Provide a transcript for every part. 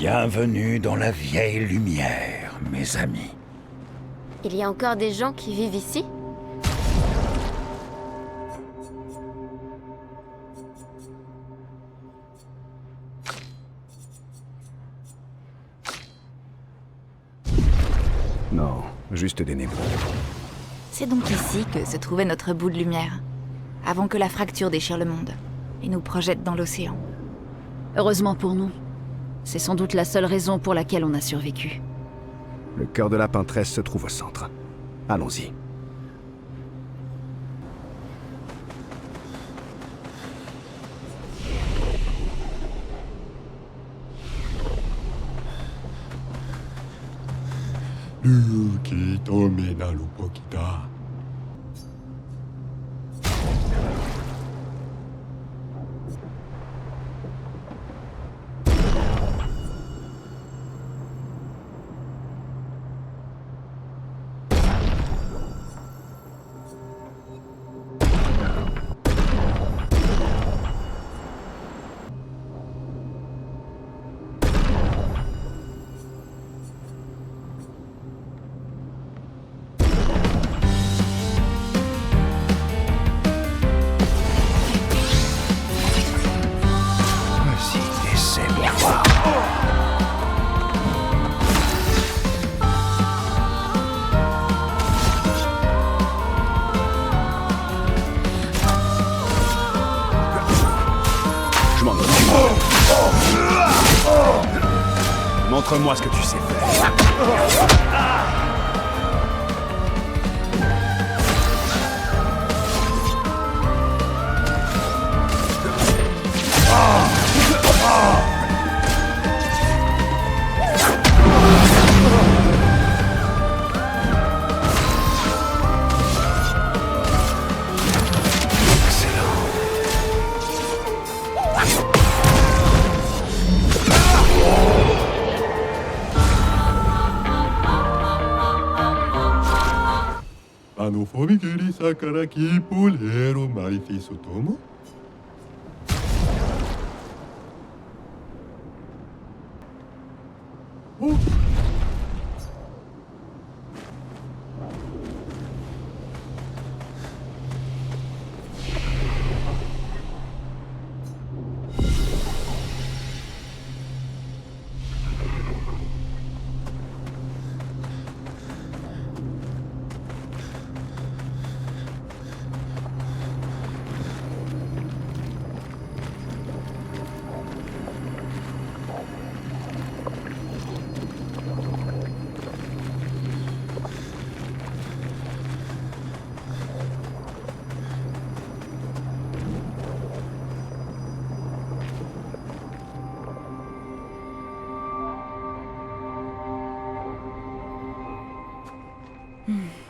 Bienvenue dans la vieille lumière, mes amis. Il y a encore des gens qui vivent ici? Non, juste des névrons. C'est donc ici que se trouvait notre bout de lumière, avant que la fracture déchire le monde et nous projette dans l'océan. Heureusement pour nous. C'est sans doute la seule raison pour laquelle on a survécu. Le cœur de la peintresse se trouve au centre. Allons-y. Vas-y, laissez-moi voir. Je m'en occupe. Montre-moi ce que tu sais faire.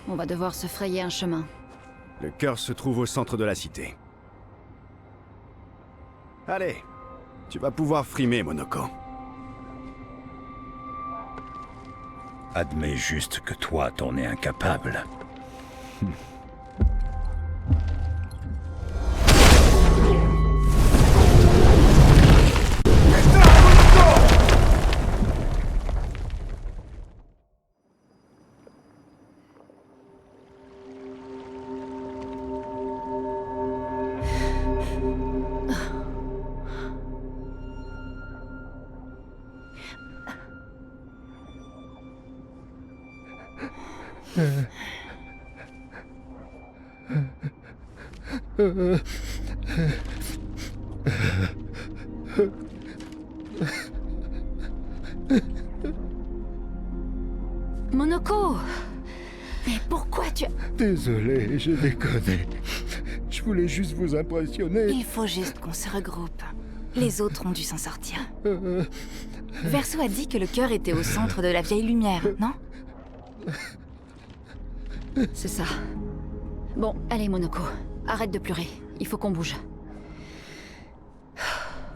On va devoir se frayer un chemin. Le cœur se trouve au centre de la cité. Allez, tu vas pouvoir frimer, Monoko. Admets juste que toi, t'en es incapable. Monoko! Mais pourquoi tu... Désolé, je déconnais. Je voulais juste vous impressionner. Il faut juste qu'on se regroupe. Les autres ont dû s'en sortir. Verso a dit que le cœur était au centre de la vieille lumière, non? C'est ça. Bon, allez Monoko, arrête de pleurer. Il faut qu'on bouge.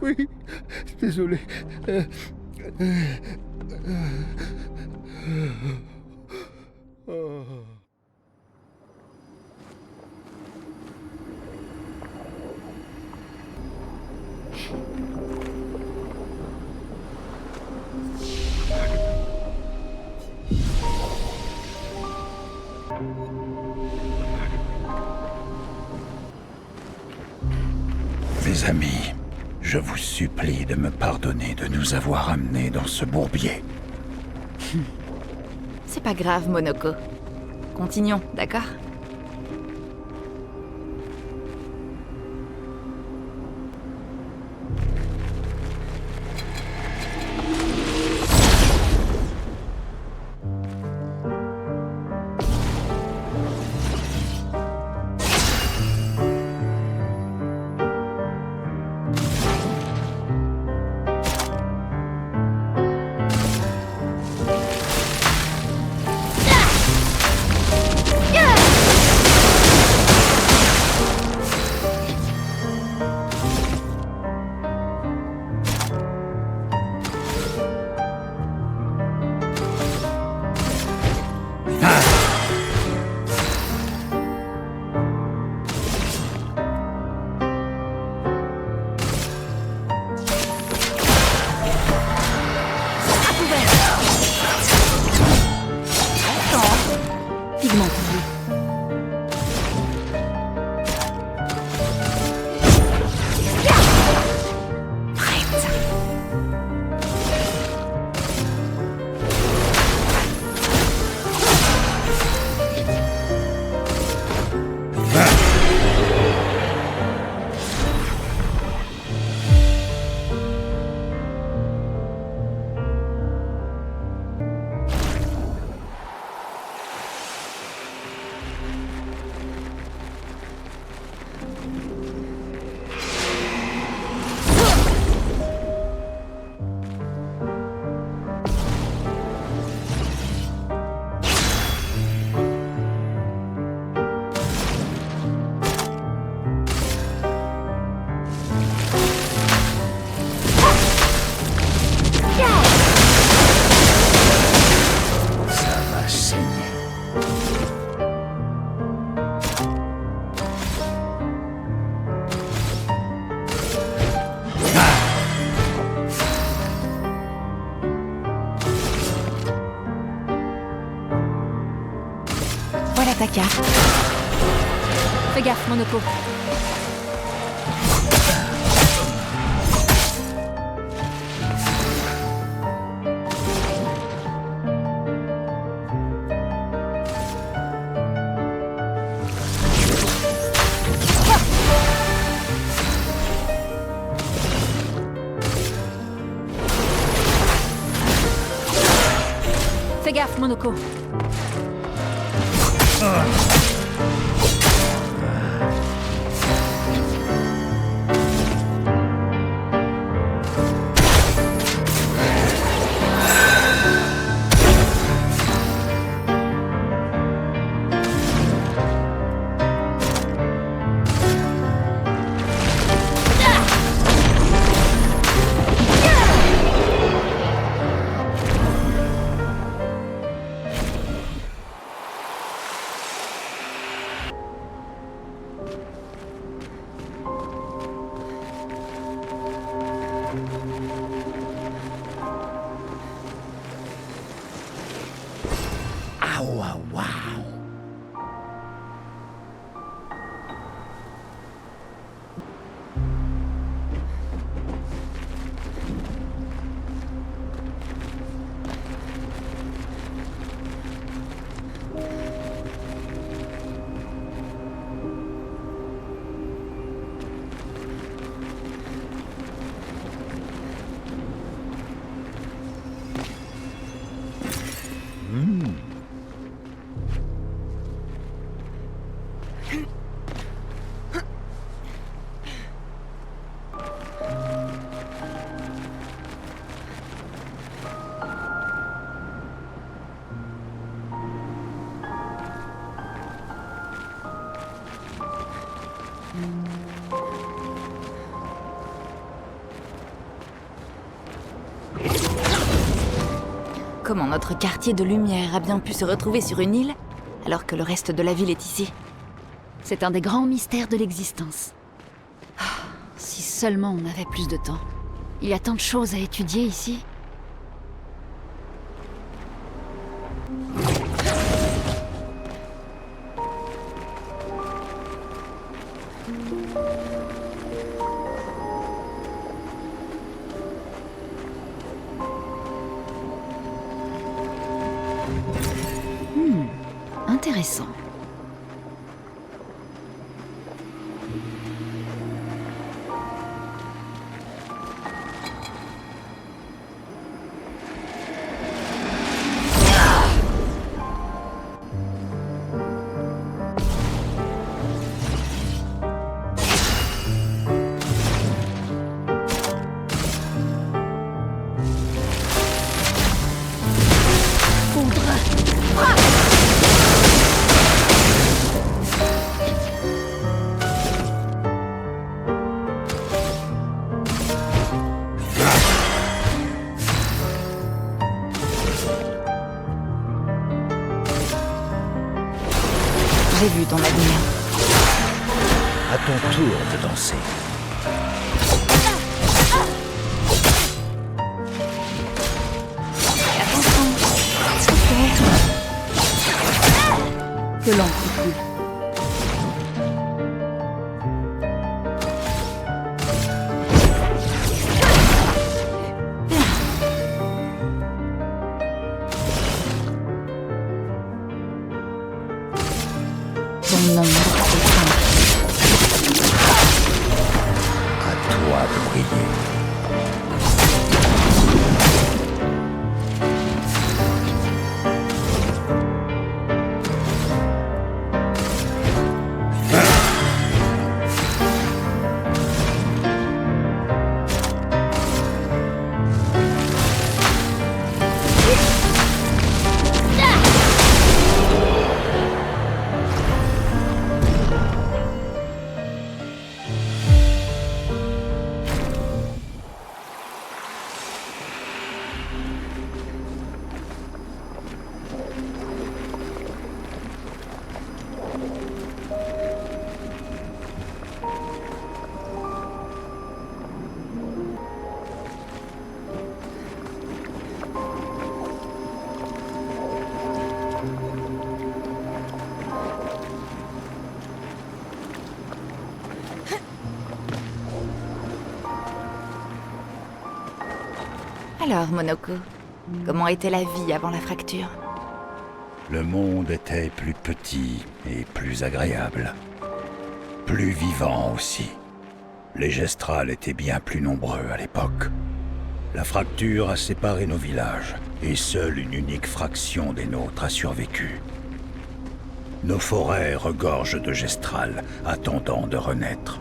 Oui, désolé. Mes amis, je vous supplie de me pardonner de nous avoir amenés dans ce bourbier. C'est pas grave, Monoko. Continuons, d'accord? Voilà ta carte. Fais gaffe, Monoko. Fais gaffe, Monoko. Ah, waouh, waouh. Comment notre quartier de lumière a bien pu se retrouver sur une île, alors que le reste de la ville est ici? C'est un des grands mystères de l'existence. Ah, si seulement on avait plus de temps. Il y a tant de choses à étudier ici. intéressant. J'ai vu ton avenir. À ton tour de danser. Attention. Ok. Que l'encre coule. Ton nom est simple. À toi de briller. Alors, Monoko, comment était la vie avant la fracture? Le monde était plus petit et plus agréable. Plus vivant aussi. Les Gestrals étaient bien plus nombreux à l'époque. La fracture a séparé nos villages, et seule une unique fraction des nôtres a survécu. Nos forêts regorgent de Gestrals, attendant de renaître.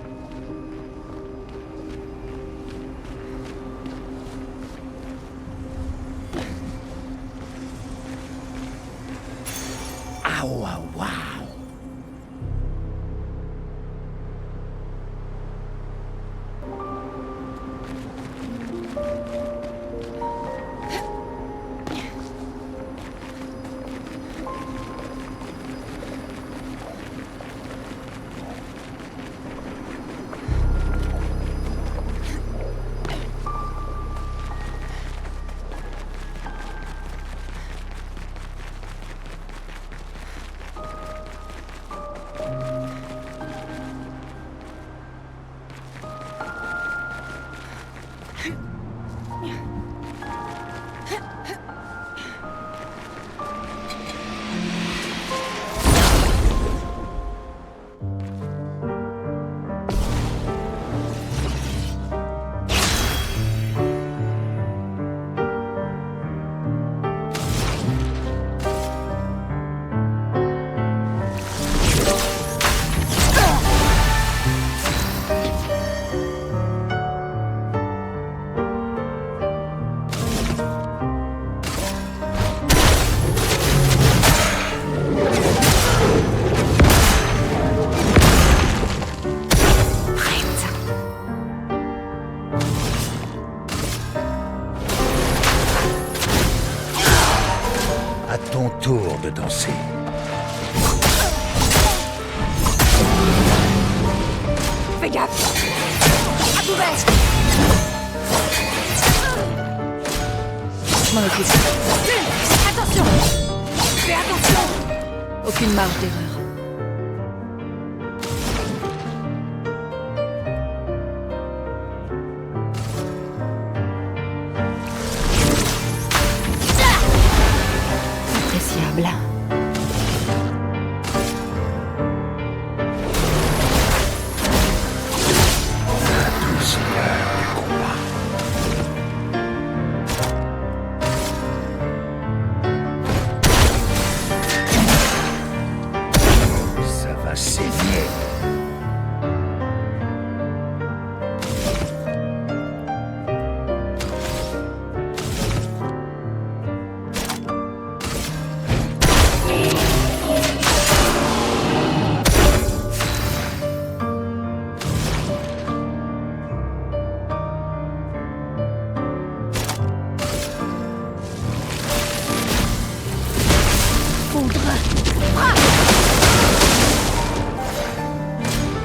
Ton tour de danser. Fais gaffe! À couvert! Je m'en occupe. Attention! Fais attention! Aucune marge d'erreur. Appréciable.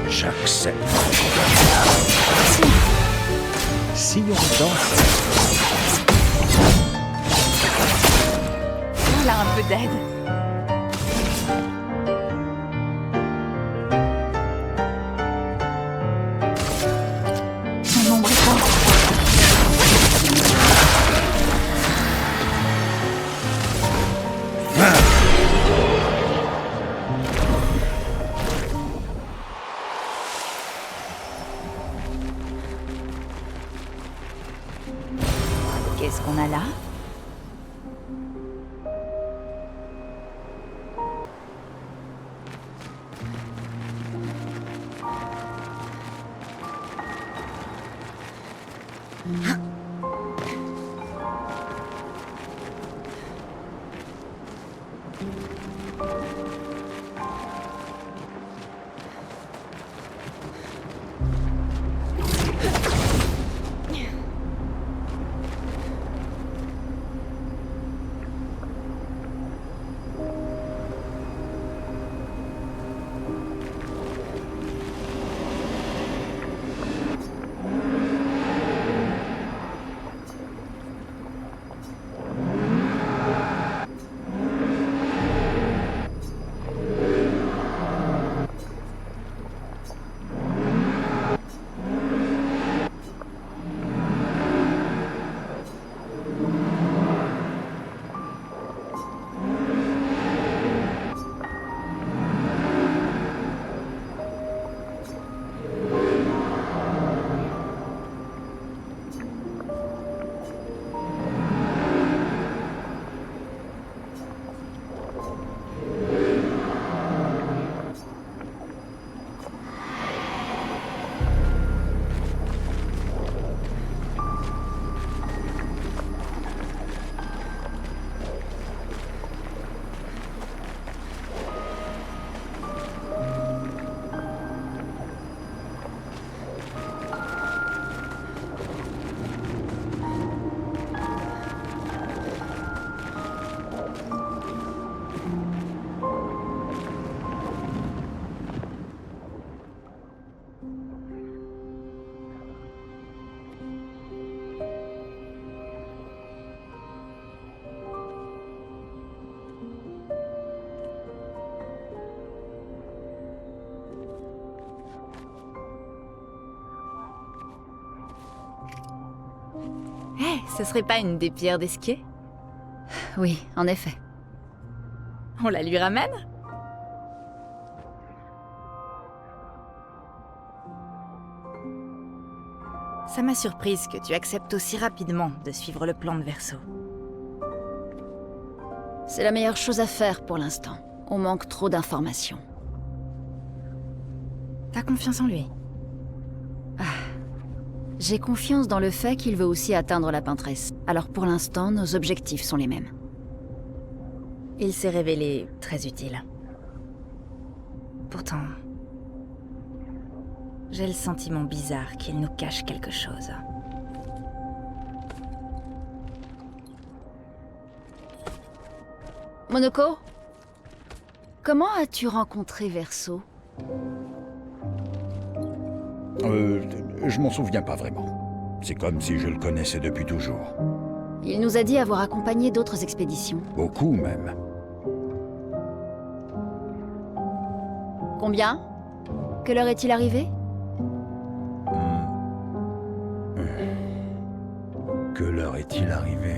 J'accepte. Si on danse. Voilà un peu d'aide. Son ombre est forte. Qu'est-ce qu'on a là? Hé, ce serait pas une des pierres d'Esquier? Oui, en effet. On la lui ramène? Ça m'a surprise que tu acceptes aussi rapidement de suivre le plan de Verso. C'est la meilleure chose à faire pour l'instant. On manque trop d'informations. T'as confiance en lui? J'ai confiance dans le fait qu'il veut aussi atteindre la peintresse. Alors pour l'instant, nos objectifs sont les mêmes. Il s'est révélé très utile. Pourtant, j'ai le sentiment bizarre qu'il nous cache quelque chose. Monoko? Comment as-tu rencontré Verso? Je m'en souviens pas vraiment. C'est comme si je le connaissais depuis toujours. Il nous a dit avoir accompagné d'autres expéditions. Beaucoup même. Combien? Quelle heure est-il arrivé? Que l'heure est-il arrivé?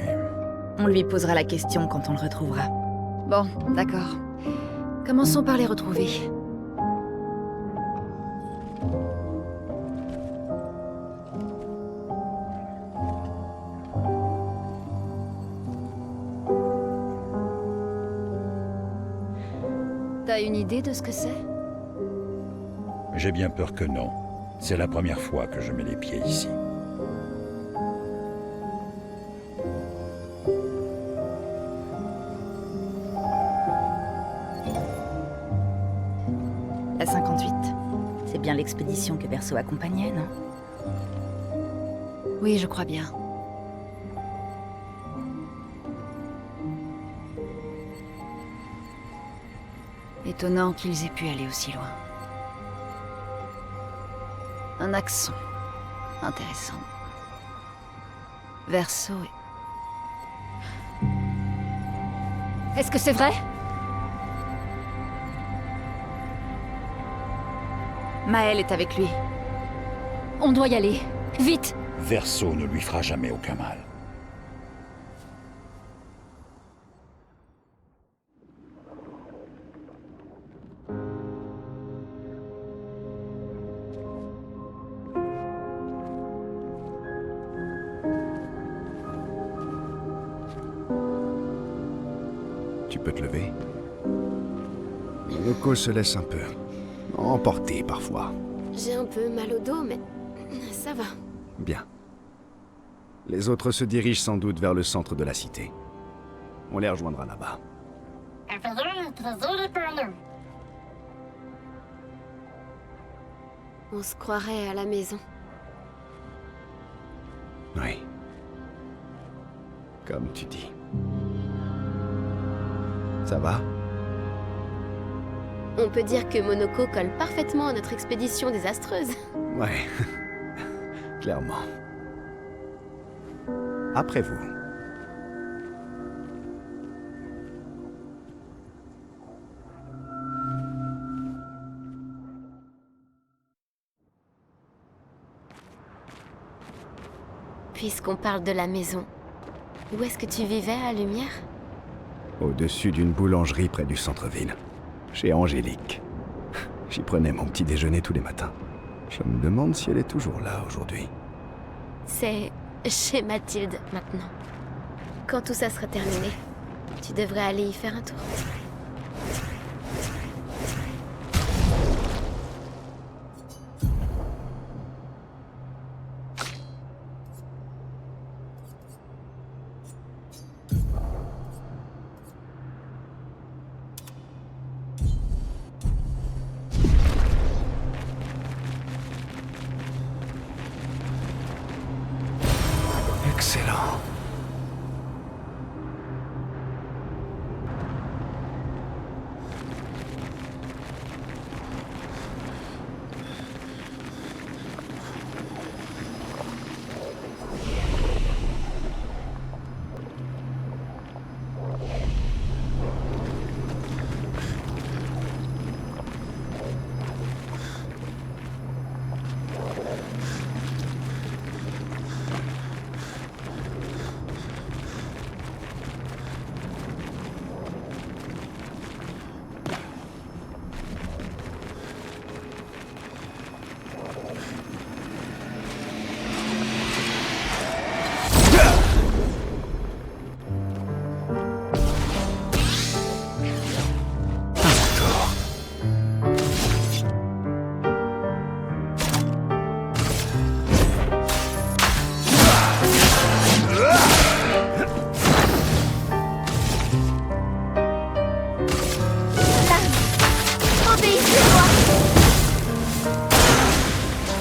On lui posera la question quand on le retrouvera. Bon, d'accord. Commençons par les retrouver. T'as une idée de ce que c'est? J'ai bien peur que non. C'est la première fois que je mets les pieds ici. La 58. C'est bien l'expédition que Verso accompagnait, non? Oui, je crois bien. Étonnant qu'ils aient pu aller aussi loin. Un accent. Intéressant. Verso et... Est-ce que c'est vrai? Maël est avec lui. On doit y aller. Vite! Verso ne lui fera jamais aucun mal. Tu peux te lever. Monoko se laisse un peu emporter parfois. J'ai un peu mal au dos, mais ça va. Bien. Les autres se dirigent sans doute vers le centre de la cité. On les rejoindra là-bas. On se croirait à la maison. Oui. Comme tu dis. Ça va? On peut dire que Monoko colle parfaitement à notre expédition désastreuse. Ouais. Clairement. Après vous. Puisqu'on parle de la maison, où est-ce que tu vivais à Lumière? Au-dessus d'une boulangerie près du centre-ville. Chez Angélique. J'y prenais mon petit déjeuner tous les matins. Je me demande si elle est toujours là aujourd'hui. C'est chez Mathilde maintenant. Quand tout ça sera terminé, tu devrais aller y faire un tour. Excellent.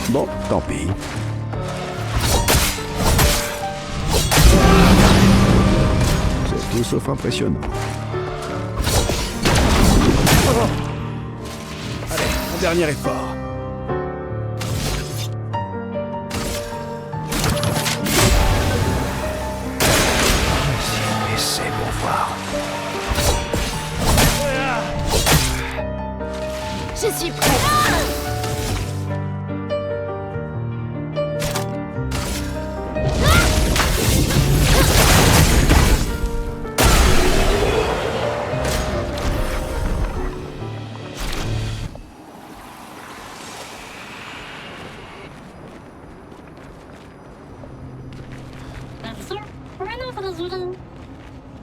Bon, tant pis. C'est tout sauf impressionnant. Allez, un dernier effort. Essayez pour voir. Je suis prête.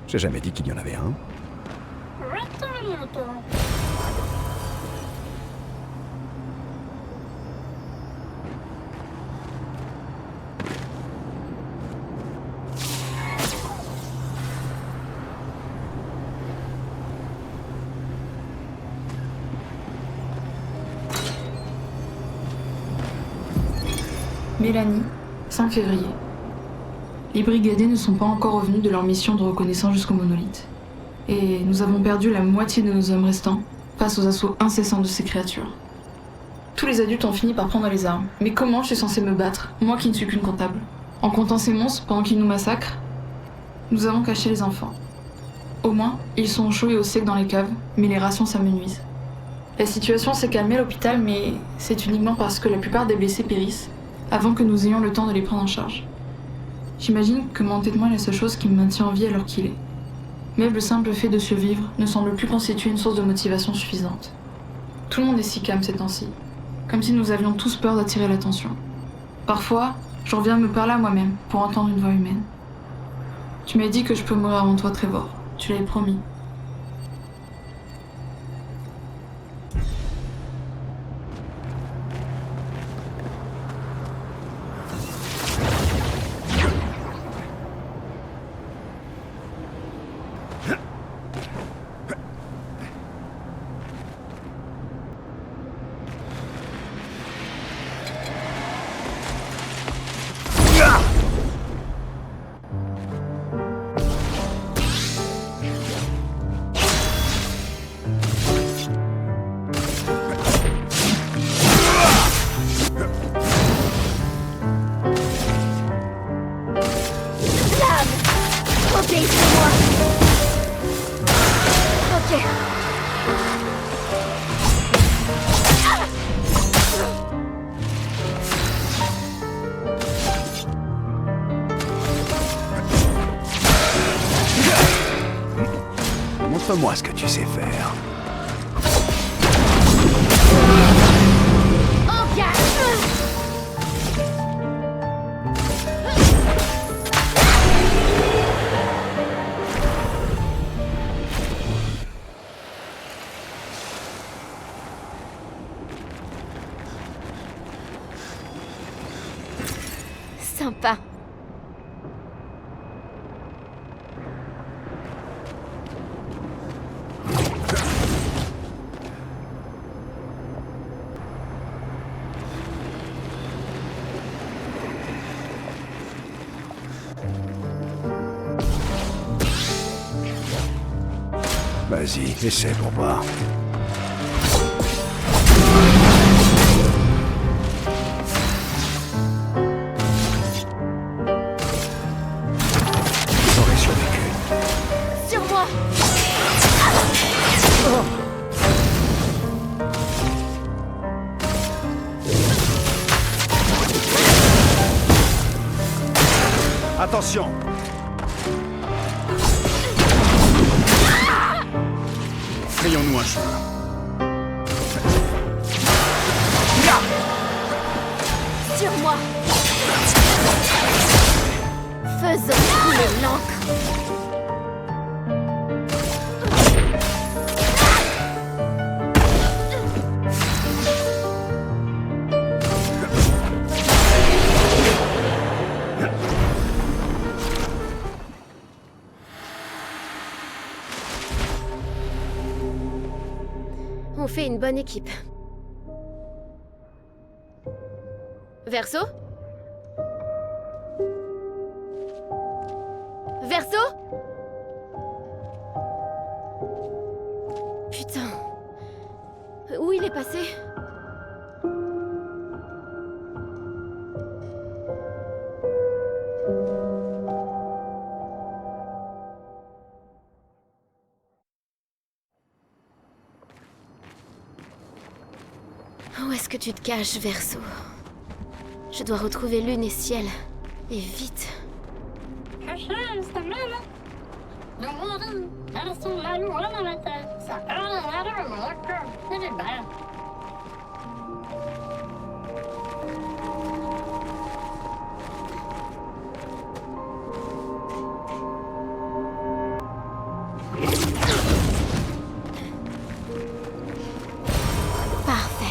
J'ai jamais dit qu'il y en avait un. Mélanie, 5 février. Les brigadiers ne sont pas encore revenus de leur mission de reconnaissance jusqu'au monolithe. Et nous avons perdu la moitié de nos hommes restants face aux assauts incessants de ces créatures. Tous les adultes ont fini par prendre les armes. Mais comment je suis censée me battre, moi qui ne suis qu'une comptable? En comptant ces monstres pendant qu'ils nous massacrent? Nous avons caché les enfants. Au moins, ils sont au chaud et au sec dans les caves, mais les rations s'amenuisent. La situation s'est calmée à l'hôpital, mais c'est uniquement parce que la plupart des blessés périssent avant que nous ayons le temps de les prendre en charge. J'imagine que mon entêtement est la seule chose qui me maintient en vie à l'heure qu'il est. Même le simple fait de survivre ne semble plus constituer une source de motivation suffisante. Tout le monde est si calme ces temps-ci, comme si nous avions tous peur d'attirer l'attention. Parfois, je reviens me parler à moi-même pour entendre une voix humaine. Tu m'as dit que je peux mourir avant toi, Trevor. Tu l'avais promis. Montre-moi ce que tu sais faire. Sympa. Vas-y, essaie pour voir. J'aurais survécu. Sur moi. Attention! Frayons-nous un chemin. Sur moi. Faisons couler l'encre. On fait une bonne équipe. Verso? Verso? Putain. Où il est passé? Où est-ce que tu te caches, Verso? Je dois retrouver Lune et Ciel. Et vite. Parfait.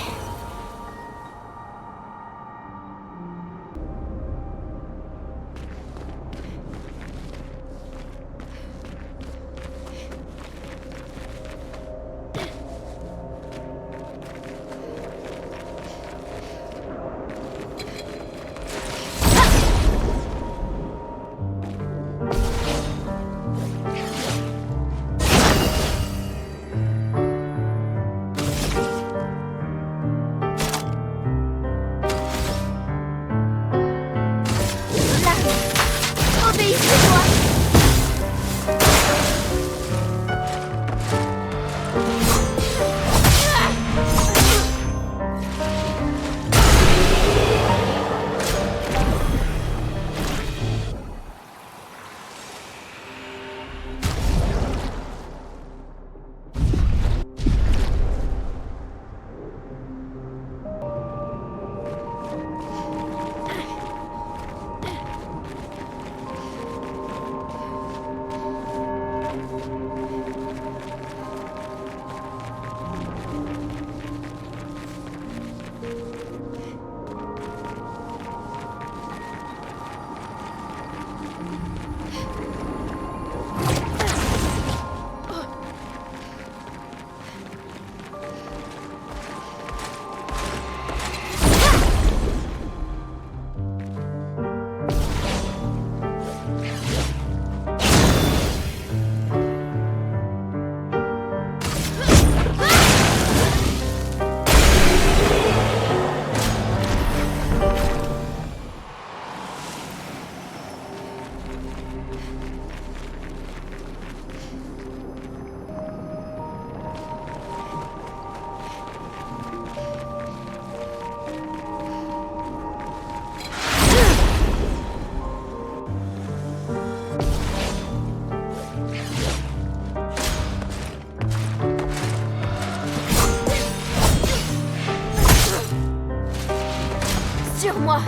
Sur moi.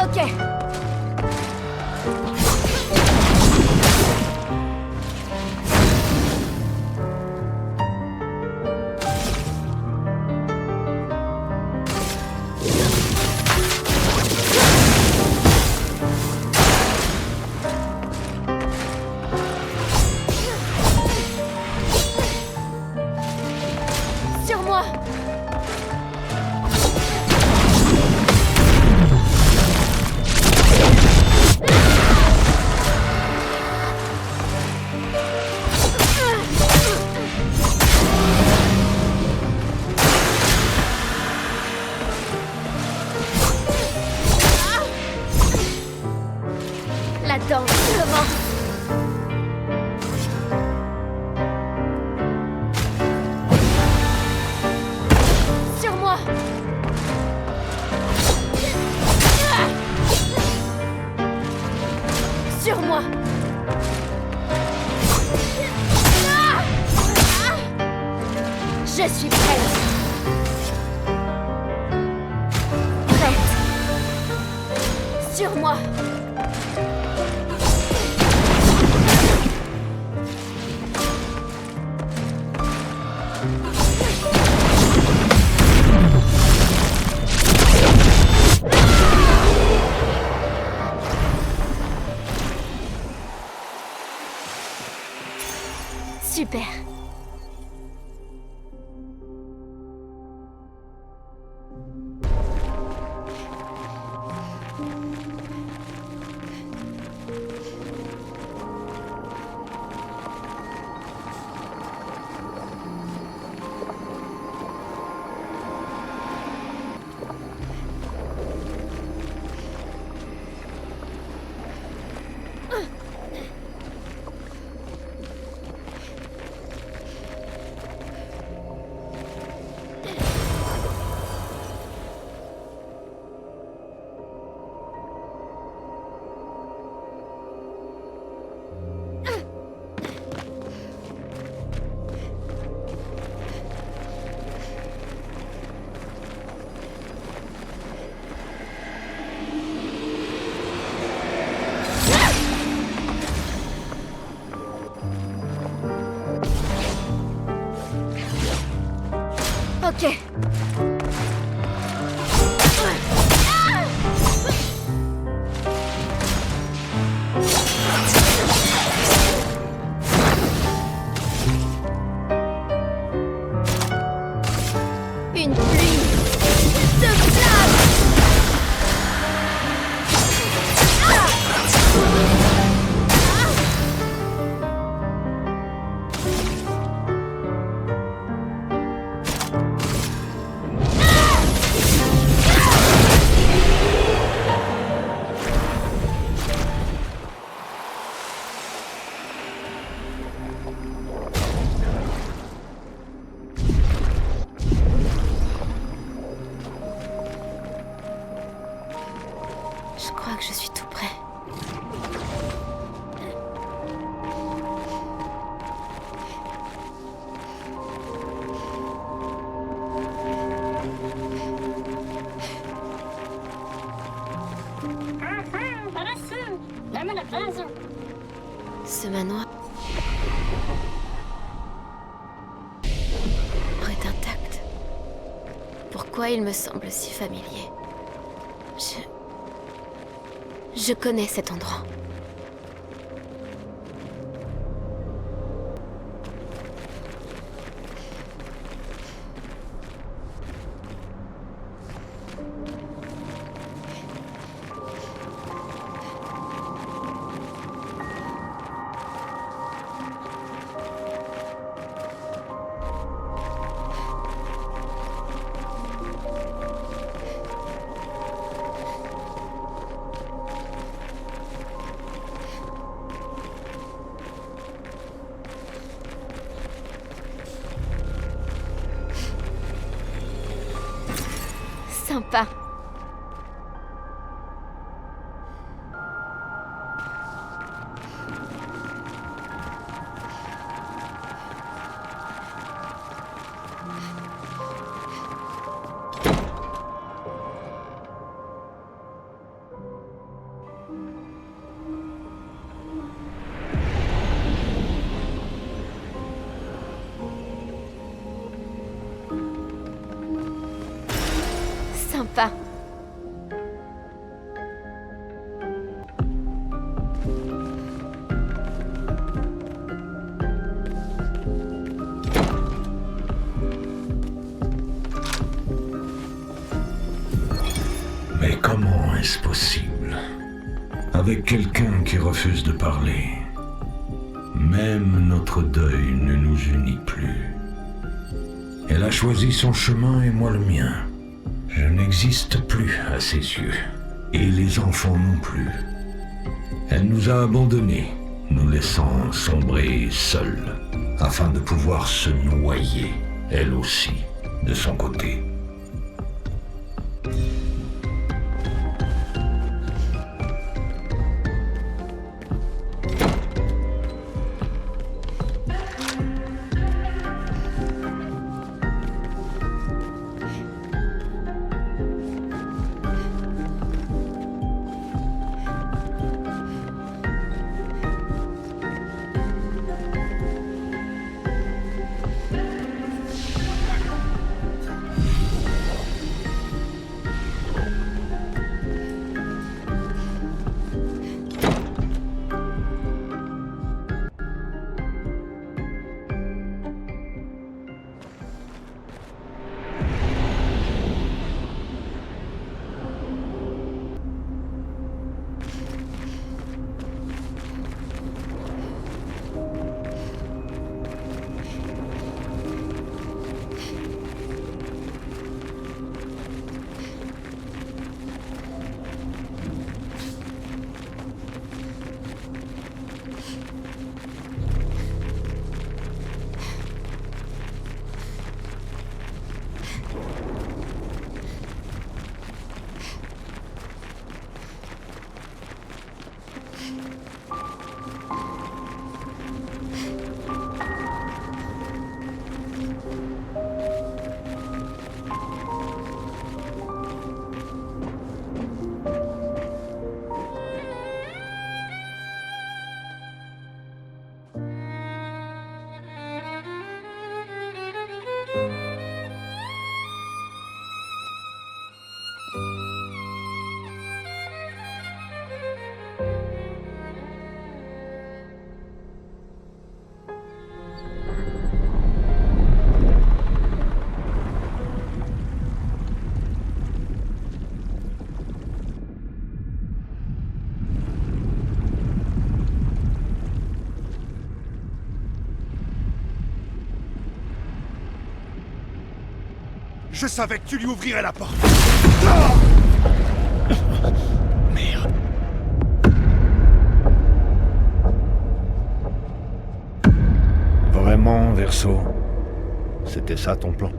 Ok. Sur moi. La danse commence. Sur moi. Sur moi. Je suis prête. Prête. Sur moi. Super. Ok. Une pluie de flammes. Je crois que je suis tout prêt. Ce manoir est intact. Pourquoi il me semble si familier? Je connais cet endroit. Sympa. sympa. Mais comment est-ce possible? Avec quelqu'un qui refuse de parler, même notre deuil ne nous unit plus. Elle a choisi son chemin et moi le mien. Je n'existe plus à ses yeux, et les enfants non plus. Elle nous a abandonnés, nous laissant sombrer seuls, afin de pouvoir se noyer, elle aussi, de son côté. Je savais que tu lui ouvrirais la porte. Merde. Vraiment, Verso? C'était ça ton plan?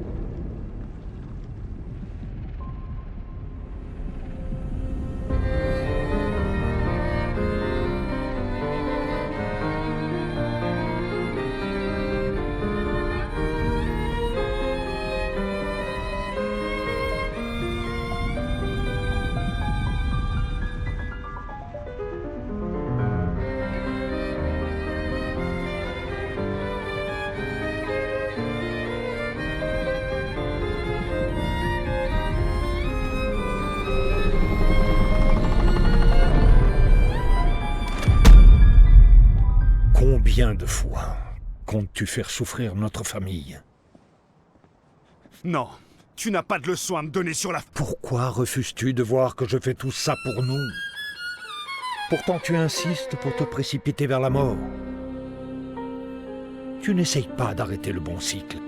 Combien de fois comptes-tu faire souffrir notre famille? Non, tu n'as pas de leçon à me donner sur la... Pourquoi refuses-tu de voir que je fais tout ça pour nous? Pourtant tu insistes pour te précipiter vers la mort. Tu n'essayes pas d'arrêter le bon cycle.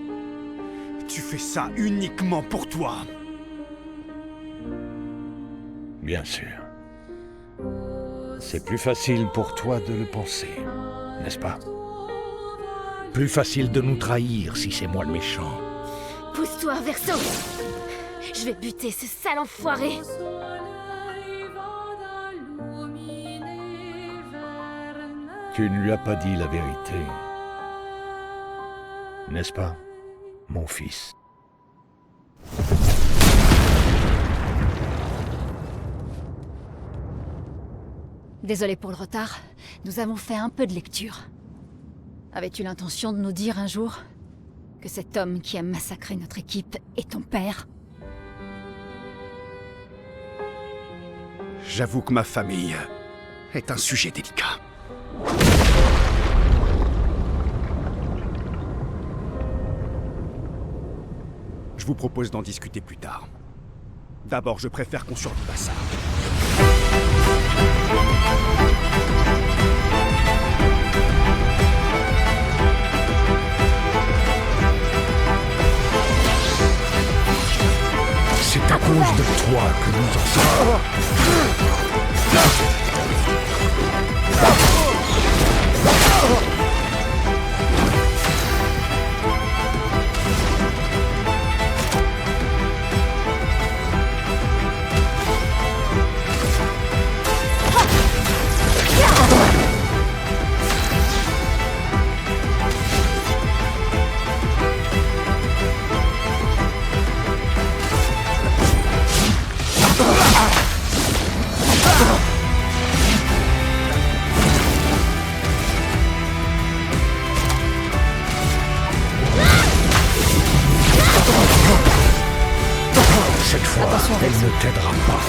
Tu fais ça uniquement pour toi. Bien sûr. C'est plus facile pour toi de le penser, n'est-ce pas? Plus facile de nous trahir si c'est moi le méchant. Pousse-toi, Verso. Je vais buter ce sale enfoiré. Tu ne lui as pas dit la vérité. N'est-ce pas, mon fils? Désolé pour le retard, nous avons fait un peu de lecture. Avais-tu l'intention de nous dire un jour que cet homme qui a massacré notre équipe est ton père? j'avoue que ma famille est un sujet délicat. Je vous propose d'en discuter plus tard. D'abord, je préfère qu'on survive à ça. C'est à cause de toi que nous en sommes. Cette fois, elle ne t'aidera pas.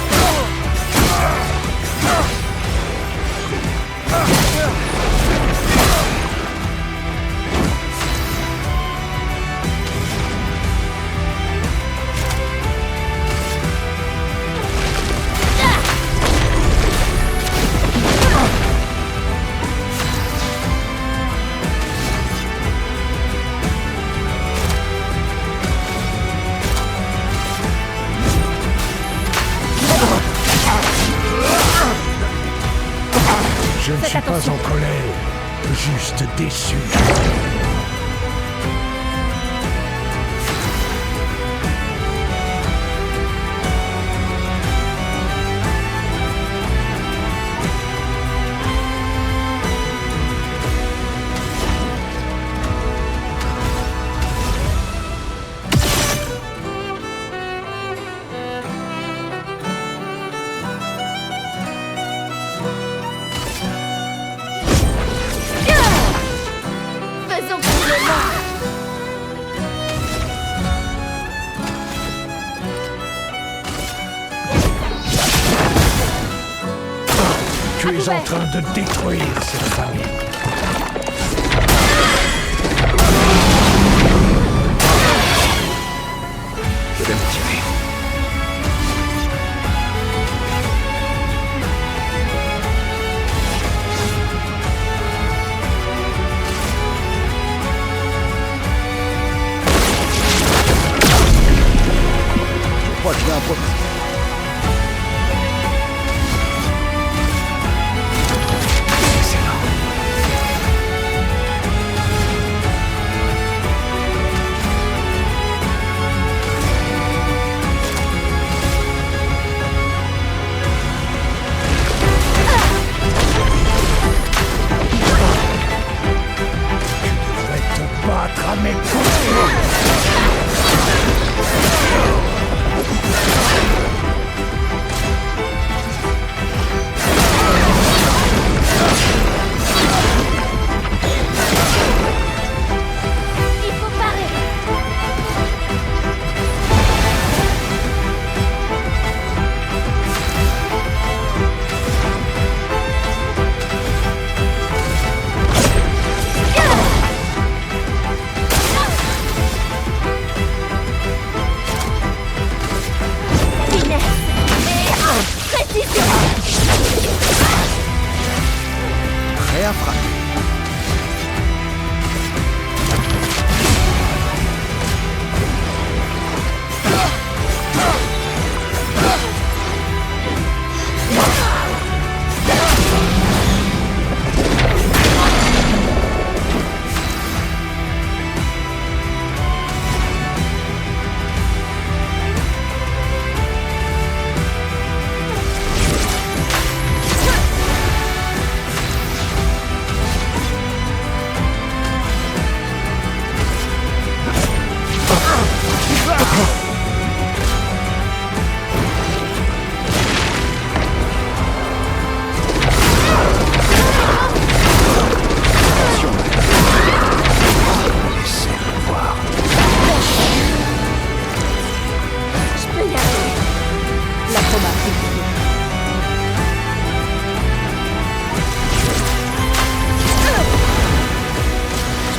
Je ne suis pas en colère, juste déçu. Faisons plus le mal. Tu es en train de détruire cette famille. Je vais me tirer. Je crois que j'ai un problème. Battre à mes côtés.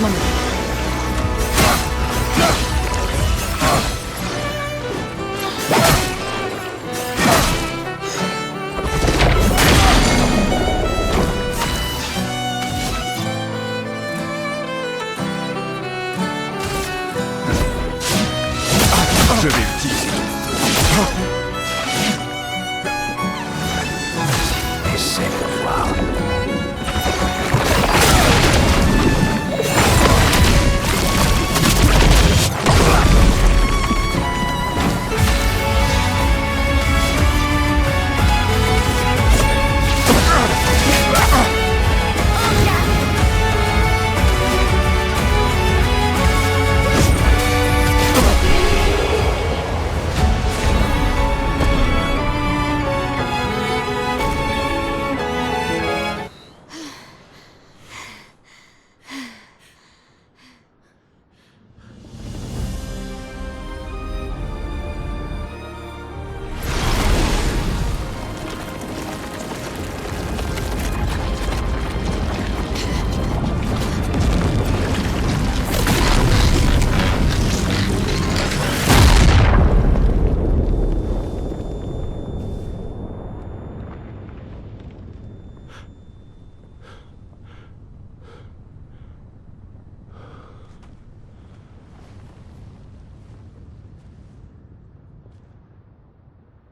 je m'en occupe. Je vais l'utiliser. Essaie de voir.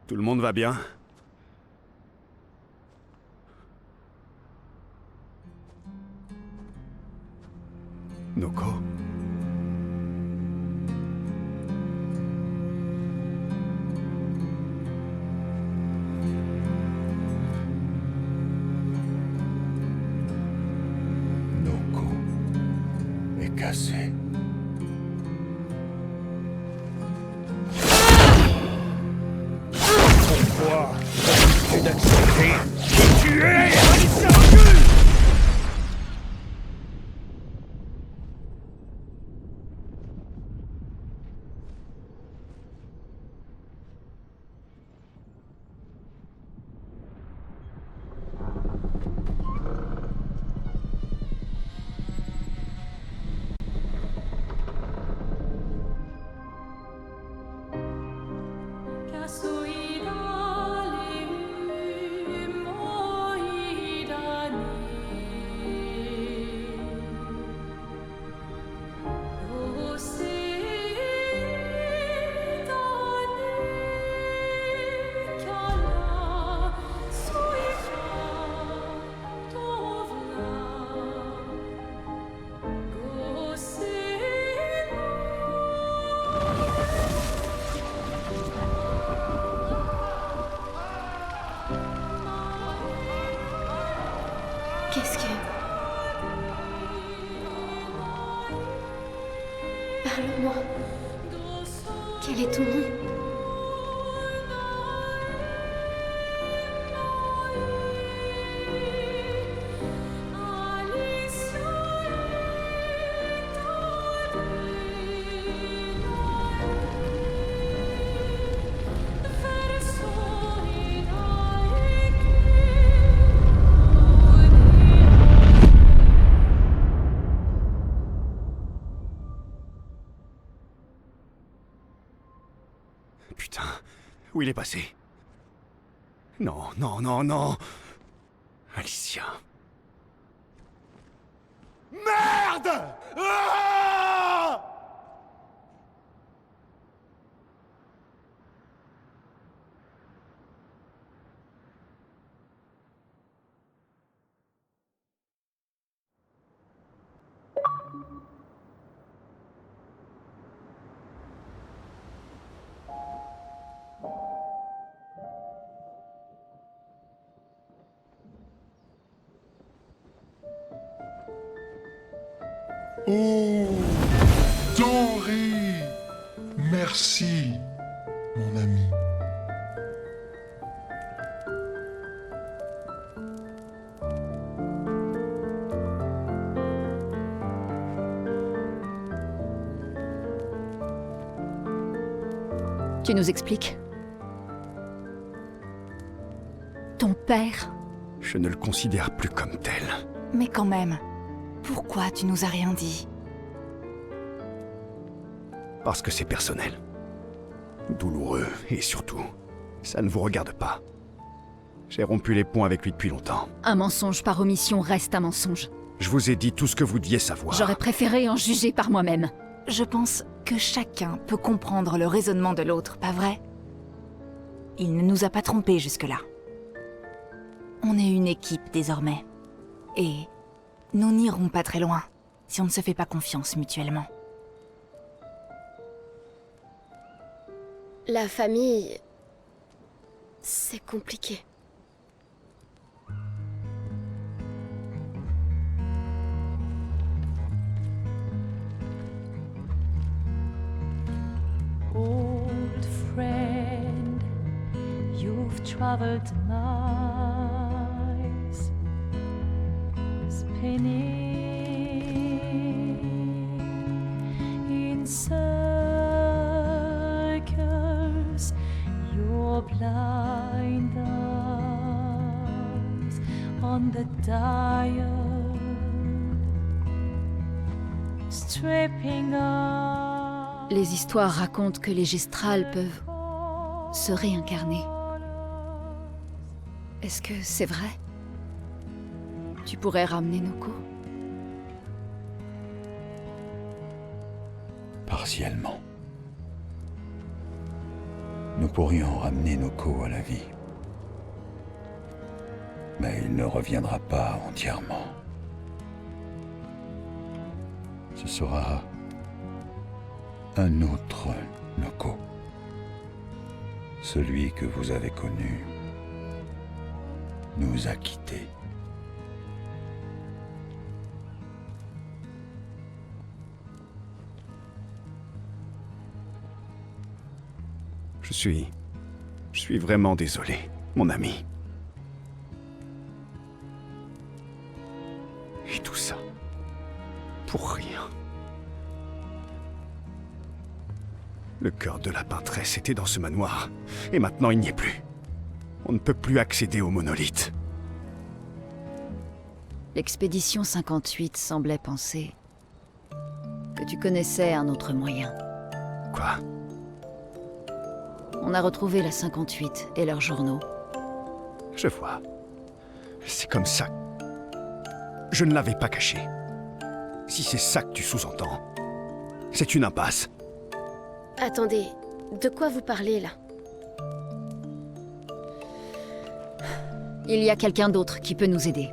Tout le monde va bien? Noko? Noko est cassé. Pourquoi tu d'accepter qui tu es? Qu'est-ce que... Parle-moi. Quel est ton nom? Putain, où il est passé? Non, non, non, non. Alicia. Merde! Ah! Oh, Doré! Merci, mon ami. Tu nous expliques? Ton père? Je ne le considère plus comme tel. Mais quand même, pourquoi tu nous as rien dit? Parce que c'est personnel. Douloureux, et surtout, ça ne vous regarde pas. J'ai rompu les ponts avec lui depuis longtemps. Un mensonge par omission reste un mensonge. Je vous ai dit tout ce que vous deviez savoir. J'aurais préféré en juger par moi-même. Je pense que chacun peut comprendre le raisonnement de l'autre, pas vrai? Il ne nous a pas trompés jusque-là. On est une équipe désormais. Et nous n'irons pas très loin si on ne se fait pas confiance mutuellement. La famille... c'est compliqué. Old friend, you've traveled miles, spinning in circles, your blind eyes on the dial, stripping off. Les histoires racontent que les gestrales peuvent se réincarner. Est-ce que c'est vrai? Tu pourrais ramener Noko? Partiellement. Nous pourrions ramener Noko à la vie. Mais il ne reviendra pas entièrement. Ce sera un autre Noko. Celui que vous avez connu nous a quittés. Je suis vraiment désolé, mon ami. Et tout ça, pour rien. Le cœur de la peintresse était dans ce manoir, et maintenant il n'y est plus. On ne peut plus accéder au monolithe. L'expédition 58 semblait penser que tu connaissais un autre moyen. Quoi? On a retrouvé la 58 et leurs journaux. Je vois. C'est comme ça. Je ne l'avais pas caché. Si c'est ça que tu sous-entends, c'est une impasse. Attendez, de quoi vous parlez là? Il y a quelqu'un d'autre qui peut nous aider.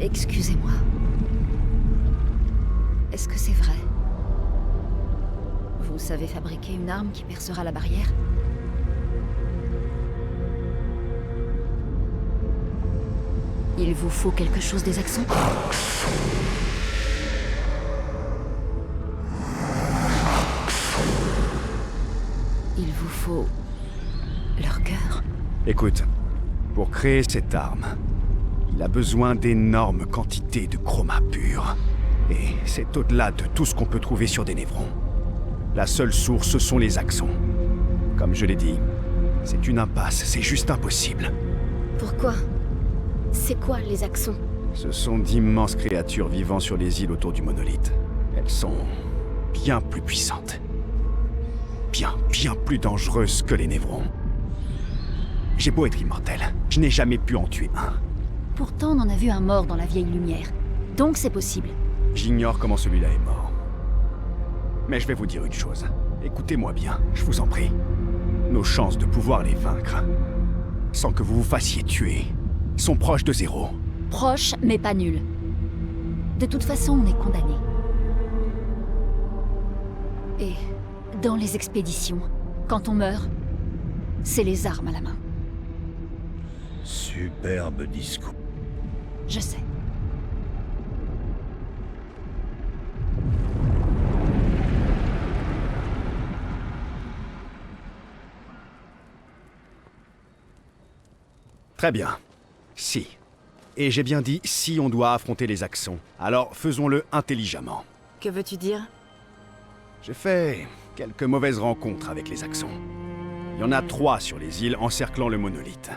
Excusez-moi. Est-ce que c'est vrai? Vous savez fabriquer une arme qui percera la barrière? Il vous faut quelque chose des accents? Il vous faut leur cœur. Écoute, pour créer cette arme, il a besoin d'énormes quantités de chroma pur. Et c'est au-delà de tout ce qu'on peut trouver sur des névrons. La seule source, ce sont les axons. Comme je l'ai dit, c'est une impasse, c'est juste impossible. Pourquoi? C'est quoi les axons? Ce sont d'immenses créatures vivant sur les îles autour du monolithe. Elles sont bien plus puissantes. Bien plus dangereuses que les névrons. J'ai beau être immortel, je n'ai jamais pu en tuer un. Pourtant, on en a vu un mort dans la vieille lumière. Donc c'est possible. J'ignore comment celui-là est mort. Mais je vais vous dire une chose. Écoutez-moi bien, je vous en prie. Nos chances de pouvoir les vaincre, sans que vous vous fassiez tuer, sont proches de zéro. Proche, mais pas nul. De toute façon, on est condamné. Et dans les expéditions, quand on meurt, c'est les armes à la main. Superbe discours. Je sais. Très bien. Si. Et j'ai bien dit si on doit affronter les axons. Alors faisons-le intelligemment. Que veux-tu dire? J'ai fait quelques mauvaises rencontres avec les axons. Il y en a 3 sur les îles encerclant le monolithe.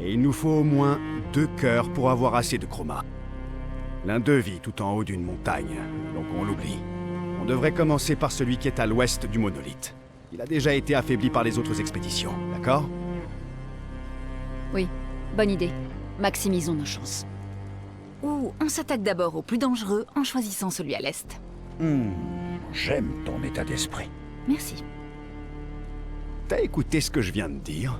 Et il nous faut au moins 2 cœurs pour avoir assez de chroma. L'un d'eux vit tout en haut d'une montagne, donc on l'oublie. On devrait commencer par celui qui est à l'ouest du monolithe. Il a déjà été affaibli par les autres expéditions, d'accord? Oui, bonne idée. Maximisons nos chances. Ou on s'attaque d'abord au plus dangereux en choisissant celui à l'est. J'aime ton état d'esprit. Merci. T'as écouté ce que je viens de dire?